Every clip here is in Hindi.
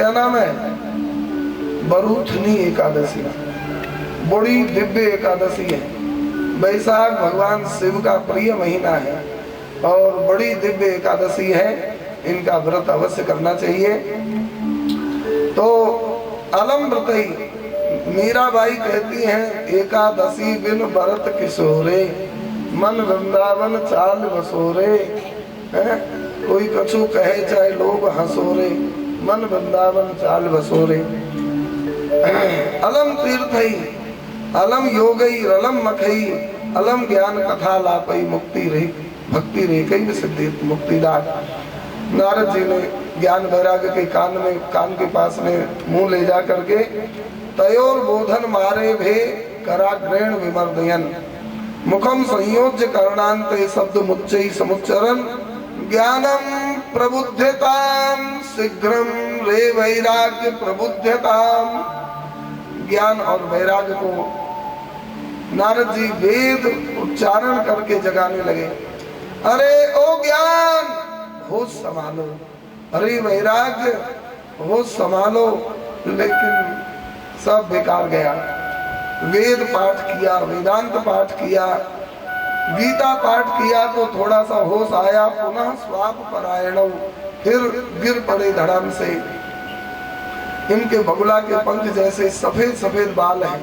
क्या नाम है? बरूथनी एकादशी, बड़ी दिव्य एकादशी है। वैशाख भगवान शिव का प्रिय महीना है और बड़ी दिव्य एकादशी है। इनका व्रत अवश्य करना चाहिए। तो अलम व्रतई, मीराबाई कहती हैं, एकादशी बिन व्रत किशोरे, मन वृंदावन चाल बसोरे। कोई कछु कहे चाहे लोग हंसोरे, मन वृंदावन चाल बसोरे। अलम तीर्थई, अलम योगई, अलम मखई, अलम ज्ञान कथा लापई, मुक्ति रे भक्ति रे कई सिद्धि मुक्तिदार। नारद जी ने ज्ञान वैराग्य के कान के पास में मुंह ले जा करके तयोर बोधन मारे भे कराग्रेण विमर्दयन, मुखम संयोज्य करणांते शब्द मुच्चै समुच्चरन, ज्ञानम प्रबुद्धताम शीघ्रम रे वैराग्य प्रबुद्धताम। ज्ञान और वैराग्य को नारद जी वेद उच्चारण करके जगाने लगे। अरे ओ ज्ञान, होश संभालो, अरे वैराग्य होश संभालो। लेकिन सब बेकार गया। वेद पाठ किया, वेदांत पाठ किया, गीता पाठ किया तो थोड़ा सा होश आया, पुनः स्वाप परायण, फिर गिर पड़े धड़ाम से। इनके बगुला के पंख जैसे सफेद सफेद बाल हैं,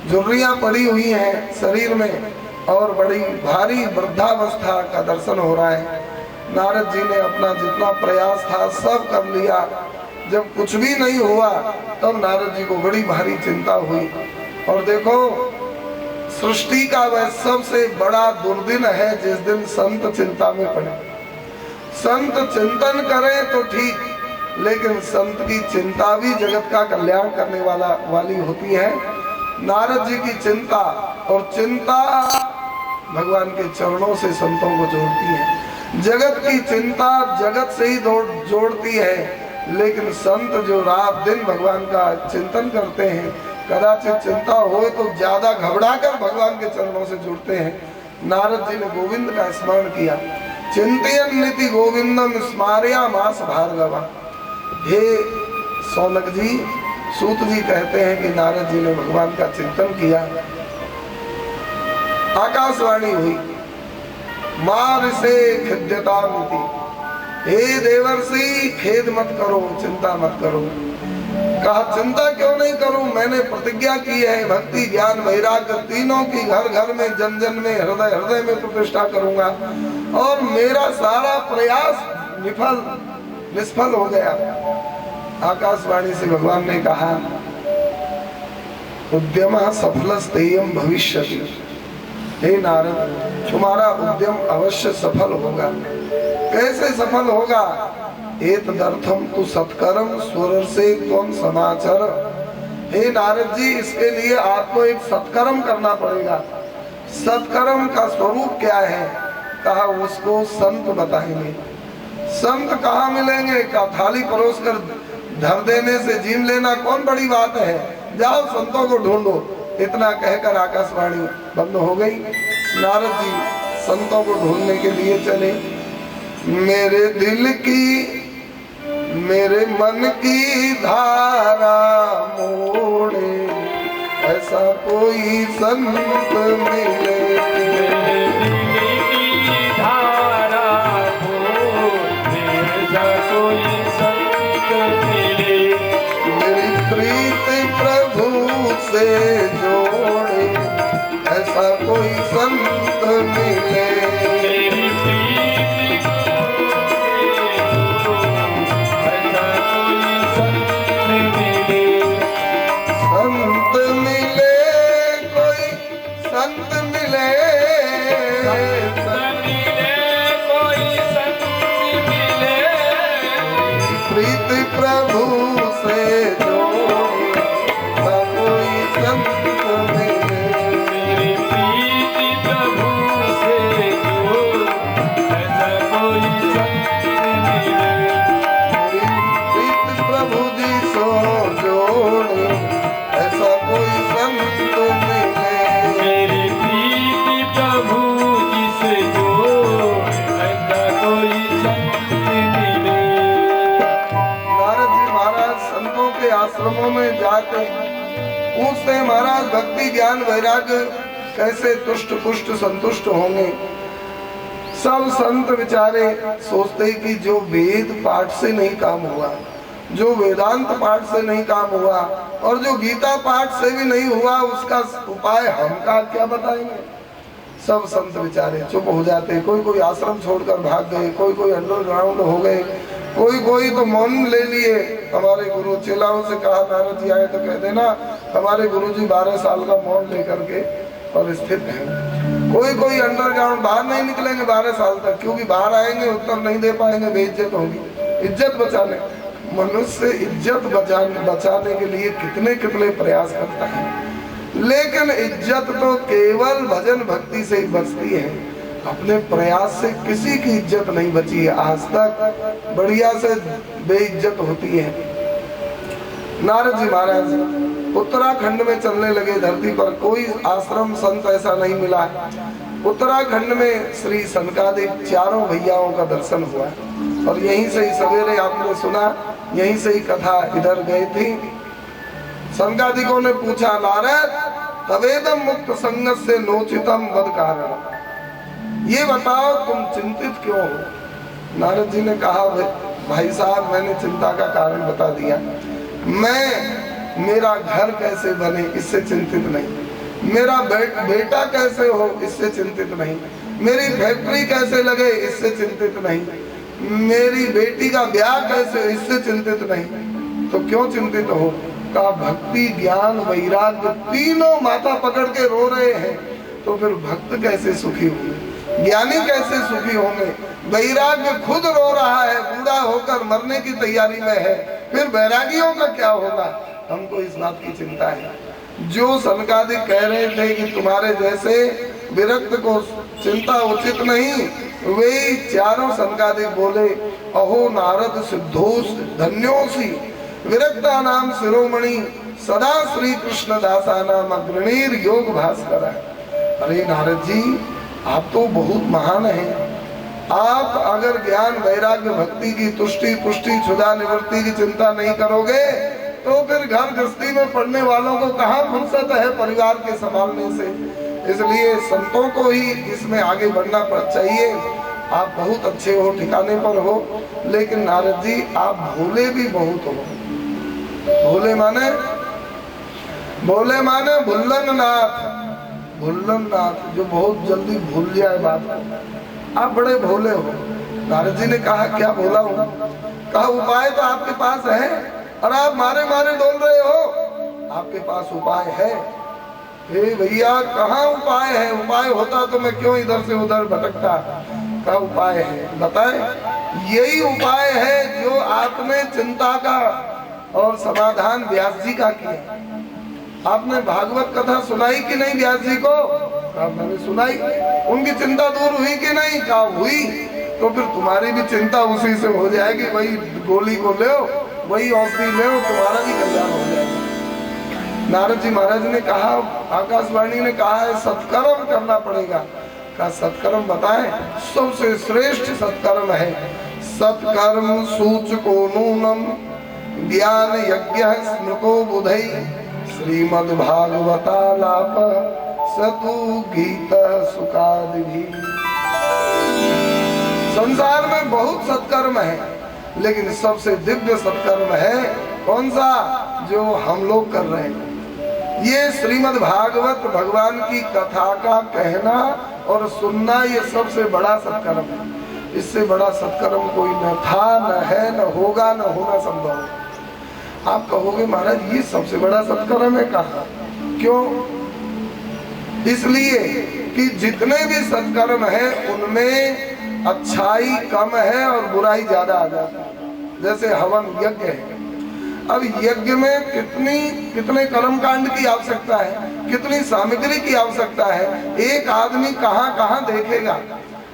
झुर्रियां पड़ी हुई हैं शरीर में और बड़ी भारी वृद्धावस्था का दर्शन हो रहा है। नारद जी ने अपना जितना प्रयास था सब कर लिया। जब कुछ भी नहीं हुआ तब नारद जी को बड़ी भारी चिंता हुई। और देखो, सृष्टि का वह सबसे बड़ा दुर्दिन है जिस दिन संत चिंता में पड़े। संत चिंतन करें तो ठीक, लेकिन संत की चिंता भी जगत का कल्याण करने वाली होती है। नारद जी की चिंता, और चिंता भगवान के चरणों से संतों को जोड़ती है। जगत की चिंता जगत से ही जोड़ती है, लेकिन संत जो रात दिन भगवान का चिंतन करते हैं, कदाचित चिंता हो तो ज्यादा घबराकर भगवान के चरणों से जुड़ते हैं। नारद जी ने गोविंद का स्मरण किया। चिंतयन नीति गोविंदम स्मार्या मास भार्गवा। हे सौनक जी, सूत जी कहते हैं कि नारद जी ने भगवान का चिंतन किया। आकाशवाणी हुई, मार से खिद्यता नीति, हे देवर्षि खेद मत करो, चिंता मत करो। कहा चिंता क्यों नहीं करूं, मैंने प्रतिज्ञा की है भक्ति ज्ञान वैराग्य तीनों की घर घर में जन जन में हृदय हृदय में प्रतिष्ठा करूंगा, और मेरा सारा प्रयास निष्फल हो गया। आकाशवाणी से भगवान ने कहा, उद्यम सफलस्तेयं भविष्यति। हे नारद, तुम्हारा उद्यम अवश्य सफल होगा। कैसे सफल होगा? एतदर्थम तु सत्कर्म स्वर से कौन समाचार। हे नारद जी, इसके लिए आपको एक सत्कर्म करना पड़ेगा। सत्कर्म का स्वरूप क्या है? कहा उसको संत बताएंगे। संत कहाँ मिलेंगे? का थाली परोस कर धर देने से जीम लेना कौन बड़ी बात है, जाओ संतों को ढूंढो। इतना कहकर आकाशवाणी बंद हो गई। नारद जी संतों को ढूंढने के लिए चले। मेरे दिल की मेरे मन की धारा मोड़े, ऐसा कोई संत मिले। मेरे दिल की धारा मोड़े, ऐसा कोई संत मिले। मेरी प्रीति प्रभु से जोड़े, ऐसा कोई संत मिले। के आश्रमों में जाके पूछते हैं महाराज भक्ति ज्ञान वैराग्य कैसे तुष्ट पुष्ट संतुष्ट होंगे। सब संत विचारे सोचते कि जो वेद पाठ से नहीं काम हुआ, जो वेदांत पाठ से नहीं काम हुआ और जो गीता पाठ से भी नहीं हुआ, उसका उपाय हम का क्या बताएंगे। सब संत विचारे चुप हो जाते। कोई कोई आश्रम छोड़कर भाग गए, कोई कोई अंडरग्राउंड हो गए, कोई कोई तो मौन ले लिए। हमारे गुरु चेलाओं से कहा नारद जी आए तो कह देना हमारे गुरु जी 12 साल का मौन लेकर के और स्थित हैं। कोई कोई अंडरग्राउंड बाहर नहीं निकलेंगे 12 साल तक, क्योंकि बाहर आएंगे उत्तर नहीं दे पाएंगे, बेइज्जत होगी। इज्जत बचाने, मनुष्य इज्जत बचाने के लिए कितने कितने प्रयास करता है, लेकिन इज्जत तो केवल भजन भक्ति से ही बचती है। अपने प्रयास से किसी की इज्जत नहीं बची है आज तक, बढ़िया से बेइज्जत होती है। नारद जी महाराज उत्तराखंड में चलने लगे। धरती पर कोई आश्रम संत ऐसा नहीं मिला। उत्तराखंड में श्री सनकादिक चारों भैयाओं का दर्शन हुआ और यहीं से ही सवेरे आपने सुना, यहीं से ही कथा इधर गई थी। सनकादिकों ने पूछा नारद तवेदम मुक्त संगत से नोचितम वद कारण, ये बताओ तुम चिंतित क्यों हो। नारद जी ने कहा भाई साहब मैंने चिंता का कारण बता दिया। मेरा घर कैसे बने इससे चिंतित नहीं, मेरा बेटा कैसे हो इससे चिंतित नहीं, मेरी फैक्ट्री कैसे लगे इससे चिंतित नहीं, मेरी बेटी का ब्याह कैसे इससे चिंतित नहीं। तो क्यों चिंतित हो। कहा भक्ति ज्ञान वैराग्य तीनों माथा पकड़ के रो रहे हैं, तो फिर भक्त कैसे सुखी होंगे, ज्ञानी कैसे सुखी होंगे। वैराग्य खुद रो रहा है, बूढ़ा होकर मरने की तैयारी में है, फिर वैरागियों का क्या होगा। हमको इस बात की चिंता है। जो सनकादिक कह रहे थे कि तुम्हारे जैसे विरक्त को चिंता उचित नहीं, वे चारों सनकादिक बोले अहो नारद सिद्धोस धन्योसी विरक्ता नाम शिरोमणि सदा श्री कृष्ण दासा नाम अग्रणीर योग भास्कर। अरे नारद जी आप तो बहुत महान हैं। आप अगर ज्ञान वैराग्य भक्ति की तुष्टि पुष्टि क्षुधा निवृत्ति की चिंता नहीं करोगे तो फिर घर गृहस्थी में पढ़ने वालों को कहाँ फुर्सत है परिवार के संभालने से। इसलिए संतों को ही इसमें आगे बढ़ना चाहिए। आप बहुत अच्छे हो, ठिकाने पर हो, लेकिन नारद जी आप भोले भी बहुत हो। भोले माने भुल्लन नाथ, जो बहुत जल्दी भूल जाए बात। आप बड़े भोले हो। नारद जी ने कहा क्या भोला हूँ। कहा उपाय तो आपके पास है और आप मारे मारे डोल रहे हो। आपके पास उपाय है। हे भैया कहाँ उपाय है। उपाय होता तो मैं क्यों इधर से उधर भटकता। कहा उपाय है, बताए। यही उपाय है जो आपने चिंता का और समाधान व्यास जी का किया। आपने भागवत कथा सुनाई कि नहीं व्यास जी को। कहा मैंने सुनाई। उनकी चिंता दूर हुई कि नहीं। कहा हुई। तो फिर तुम्हारी भी चिंता उसी से हो जाएगी। वही गोली को ले, वही औषधि ले, तुम्हारा भी कल्याण हो जाएगा। नारद जी महाराज ने कहा, आकाशवाणी ने कहा है सत्कर्म करना पड़ेगा। कहा सत्कर्म बताएं। सबसे श्रेष्ठ सत्कर्म है सत्कर्म सूचको नूनम ज्ञान यज्ञ स्मृतो बुधै श्रीमद् भागवतालाप सतु गीत सुखादि। संसार में बहुत सत्कर्म है, लेकिन सबसे दिव्य सत्कर्म है कौन सा, जो हम लोग कर रहे हैं। ये श्रीमद् भागवत भगवान की कथा का कहना और सुनना, ये सबसे बड़ा सत्कर्म है। इससे बड़ा सत्कर्म कोई न था, न है, न होगा, न होना संभव है। आप कहोगे महाराज ये सबसे बड़ा सत्कर्म है। कहा क्यों। इसलिए कि जितने भी सत्कर्म है उनमें अच्छाई कम है और बुराई ज्यादा आ जाती है। जैसे हवन यज्ञ है। अब यज्ञ में कितने कर्मकांड की आवश्यकता है, कितनी सामग्री की आवश्यकता है। एक आदमी कहाँ कहाँ देखेगा।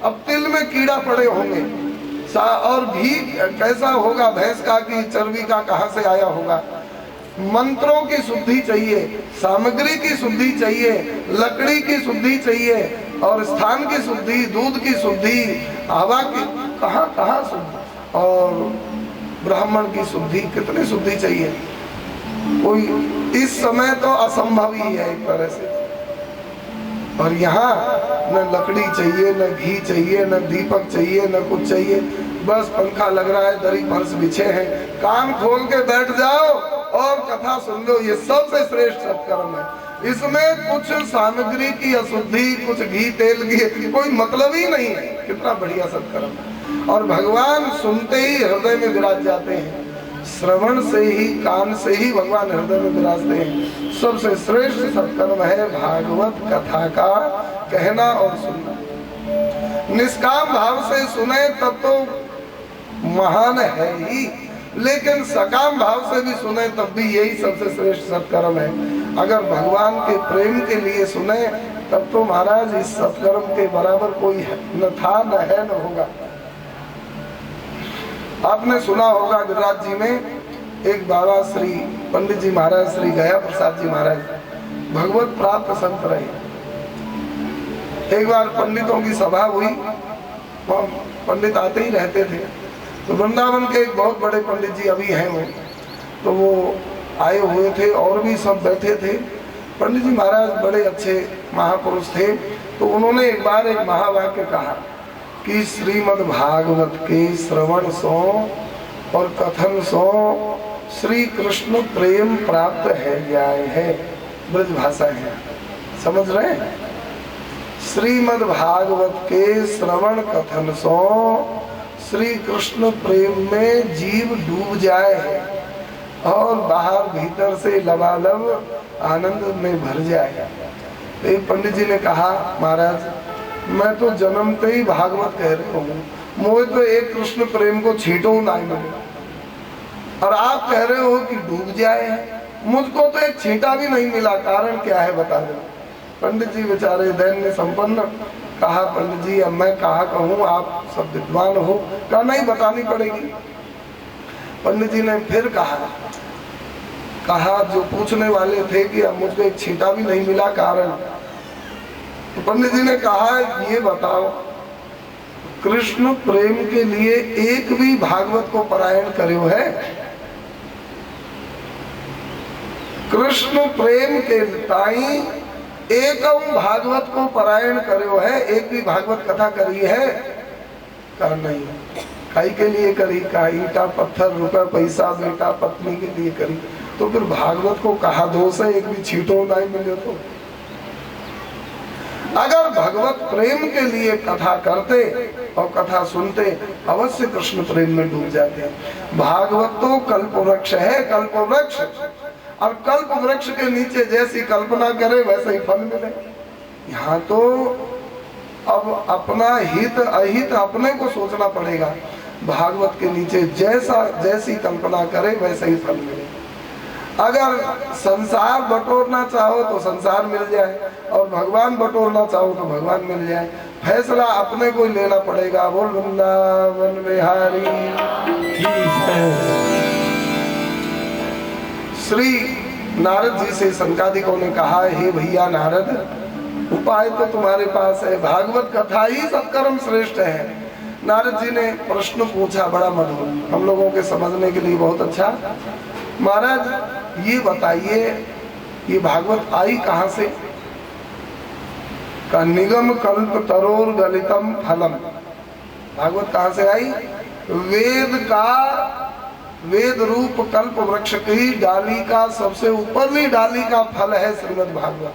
अब तिल में कीड़ा पड़े होंगे और घी कैसा होगा भैंस का कि चर्बी का कहाँ से आया होगा। मंत्रों की शुद्धि चाहिए, सामग्री की शुद्धि चाहिए, लकड़ी की शुद्धि चाहिए और स्थान की शुद्धि, दूध की शुद्धि, हवा की कहाँ शुद्धि और ब्राह्मण की शुद्धि, कितनी शुद्धि चाहिए। कोई इस समय तो असंभव ही है एक तरह से। और यहाँ न लकड़ी चाहिए, न घी चाहिए, न दीपक चाहिए, न कुछ चाहिए, बस पंखा लग रहा है, दरी फर्श बिछे हैं, कान खोल के बैठ जाओ और कथा सुन लो। ये सबसे श्रेष्ठ सत्कर्म है। इसमें कुछ सामग्री की अशुद्धि, कुछ घी तेल की कोई मतलब ही नहीं है। कितना बढ़िया सत्कर्म है। और भगवान सुनते ही हृदय में विराज जाते हैं, श्रवण से ही, कान से ही भगवान हृदय में विराजते हैं। सबसे श्रेष्ठ सत्कर्म है भागवत कथा का कहना और सुनना। निष्काम भाव से सुने तब तो महान है ही, लेकिन सकाम भाव से भी सुने तब भी यही सबसे श्रेष्ठ सत्कर्म है। अगर भगवान के प्रेम के लिए सुने तब तो महाराज इस सत्कर्म के बराबर कोई न था, न है, न होगा। आपने सुना होगा गुजरात जी में एक बाबा श्री पंडित जी महाराज, श्री गया प्रसाद जी महाराज भगवत प्राप्त संत रहे। एक बार पंडितों की सभा हुई, पंडित आते ही रहते थे, तो वृंदावन के एक बहुत बड़े पंडित जी अभी हैं वो, तो वो आए हुए थे और भी सब बैठे थे। पंडित जी महाराज बड़े अच्छे महापुरुष थे, तो उन्होंने एक बार एक महावाक्य कहा कि श्रीमद् भागवत के श्रवण सो और कथन सो श्री कृष्ण प्रेम प्राप्त है जाए है। ब्रज भाषा है, समझ रहे हैं? श्रीमद् भागवत के श्रवण कथन सो श्री कृष्ण प्रेम में जीव डूब जाए है और बाहर भीतर से लबालब आनंद में भर जाए। तो एक पंडित जी ने कहा, महाराज मैं तो जन्मते ही भागवत कह रहा हूँ, मुझे तो एक कृष्ण प्रेम को छींटो नहीं मिले, और आप कह रहे हो कि डूब जाए, मुझको तो एक छींटा भी नहीं मिला, कारण क्या है बता दो। पंडित जी बेचारे दैन्य संपन्न, कहा पंडित जी अब मैं कहा कहूँ, आप सब विद्वान हो, कहा नहीं बतानी पड़ेगी। पंडित जी ने फिर कहा जो पूछने वाले थे कि अब मुझको एक छींटा भी नहीं मिला, कारण। तो पंडित जी ने कहा ये बताओ, कृष्ण प्रेम के लिए एक भी भागवत को पारायण करो है? कृष्ण प्रेम के ताई एक भागवत को पारायण करो है, एक भी भागवत कथा करी है? कहा नहीं। काई के लिए करी? कहा ईटा पत्थर रुपया पैसा बेटा पत्नी के लिए करी। तो फिर भागवत को कहा दोष है, एक भी छींटो नहीं मिले तो? अगर भगवत प्रेम के लिए कथा करते और कथा सुनते, अवश्य कृष्ण प्रेम में डूब जाते। भागवत तो कल्प वृक्ष है, कल्प वृक्ष, और कल्प वृक्ष के नीचे जैसी कल्पना करे वैसे ही फल मिले। यहाँ तो अब अपना हित अहित अपने को सोचना पड़ेगा। भागवत के नीचे जैसी कल्पना करे वैसे ही फल मिले। अगर संसार बटोरना चाहो तो संसार मिल जाए, और भगवान बटोरना चाहो तो भगवान मिल जाए। फैसला अपने को ही लेना पड़ेगा। बोल वृंदावन बिहारी। श्री नारद जी से संकादिकों ने कहा, हे भैया नारद, उपाय तो तुम्हारे पास है, भागवत कथा ही सत्कर्म श्रेष्ठ है। नारद जी ने प्रश्न पूछा बड़ा मधुर, हम लोगों के समझने के लिए बहुत अच्छा। महाराज ये बताइए, ये भागवत आई कहाँ से? का निगम कल्प तरोर गलितम फलम। भागवत कहाँ से आई? वेद रूप कल्प वृक्ष की डाली का सबसे ऊपरली डाली का फल है श्रीमद् भागवत।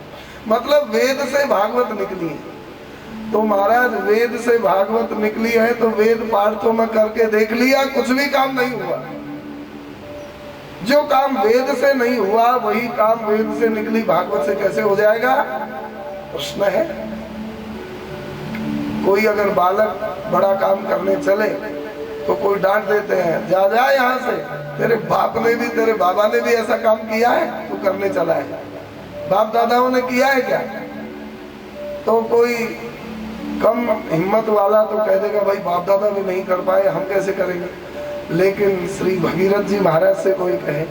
मतलब वेद से भागवत निकली है। तो महाराज वेद से भागवत निकली है तो वेद पाठ तो मैं करके देख लिया, कुछ भी काम नहीं हुआ। जो काम वेद से नहीं हुआ वही काम वेद से निकली भागवत से कैसे हो जाएगा? प्रश्न है। कोई अगर बालक बड़ा काम करने चले तो कोई डांट देते हैं, जा जा यहाँ से, तेरे बाप ने भी तेरे बाबा ने भी ऐसा काम किया है, तू करने चला है। बाप दादाओं ने किया है क्या? तो कोई कम हिम्मत वाला तो कह देगा भाई बाप दादा भी नहीं कर पाए, हम कैसे करेंगे। लेकिन श्री भगीरथ जी महाराज से कोई कहे,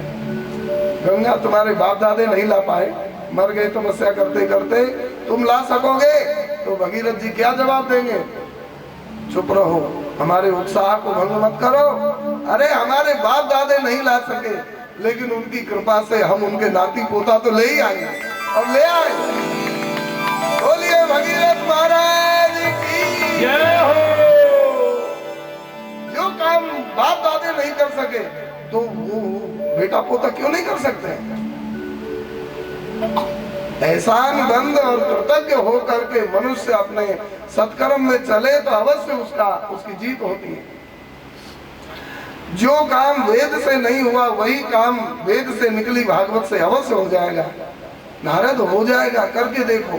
गंगा तुम्हारे बाप दादे नहीं ला पाए, मर गए तपस्या करते करते, तुम ला सकोगे? तो भगीरथ जी क्या जवाब देंगे? चुप रहो, हमारे उत्साह को भंग मत करो। अरे हमारे बाप दादे नहीं ला सके लेकिन उनकी कृपा से हम उनके नाती पोता तो ले ही आएंगे और ले आए। बोलिए भगीरथ महाराज की जय हो। जो काम बाप दादे नहीं कर सके तो वो बेटा पोता क्यों नहीं कर सकते? एहसान बंद और कृतज्ञ होकर के मनुष्य अपने सत्कर्म में चले तो अवश्य उसकी जीत होती है। जो काम वेद से नहीं हुआ वही काम वेद से निकली भागवत से अवश्य हो जाएगा। नारद हो जाएगा, करके देखो।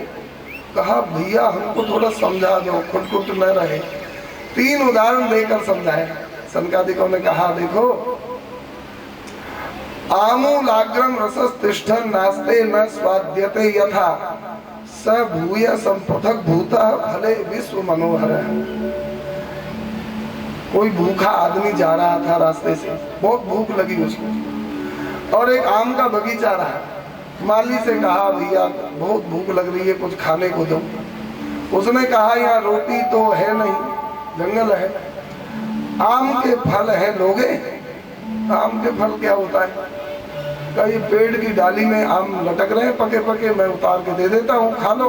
कहा भैया हमको थोड़ा समझा दो, खुट न रहे। 3 उदाहरण देकर समझाया। सनकादिकों ने कहा देखो, आमूलाग्रम रसस तिष्ठन् नास्ते न स्वाद्यते यथा स भूय संपृथक भूतः भले विश्व मनोहर। कोई भूखा आदमी जा रहा था रास्ते से, बहुत भूख लगी उसको, और एक आम का बगीचा रहा। माली से कहा भैया बहुत भूख लग रही है, कुछ खाने को दो। उसने कहा यहाँ रोटी तो है नहीं, जंगल है, आम के फल है, लोगे? आम के फल क्या होता है? कहा ये पेड़ की डाली में आम लटक रहे हैं पके पके, मैं उतार के दे देता हूँ, खा लो।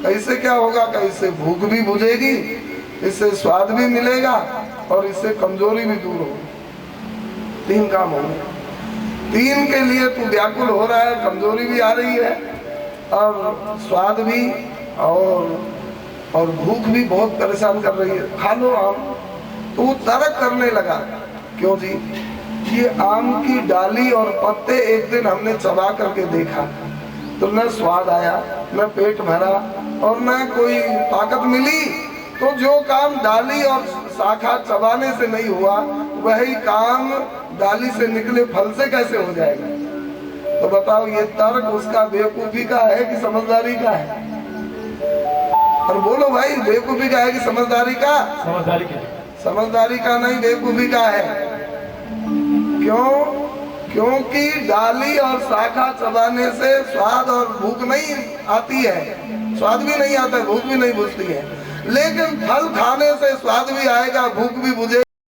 इससे क्या होगा? कि इससे भूख भी बुझेगी, इससे स्वाद भी मिलेगा और इससे कमजोरी भी दूर होगी। 3 काम हो गए। 3 के लिए तू व्याकुल हो रहा है, कमजोरी भी आ रही है और स्वाद भी और भूख भी बहुत परेशान कर रही है, खा लो आम। तो वो तर्क करने लगा, क्यों जी? ये आम की डाली और पत्ते एक दिन हमने चबा करके देखा तो न स्वाद आया, न पेट भरा और न कोई ताकत मिली। तो जो काम डाली और शाखा चबाने से नहीं हुआ वही काम डाली से निकले फल से कैसे हो जाएगा? तो बताओ ये तर्क उसका बेवकूफी का है कि समझदारी का है? और बोलो भाई, बेवकूफी का है कि समझदारी का? समझदारी का। समझदारी का नहीं, बेवकूफी का है। क्यों? क्योंकि डाली और शाखा चबाने से स्वाद और भूख नहीं आती है, स्वाद भी नहीं आता है, भूख भी नहीं बुझती है। लेकिन फल खाने से स्वाद भी आएगा, भूख भी बुझेगी।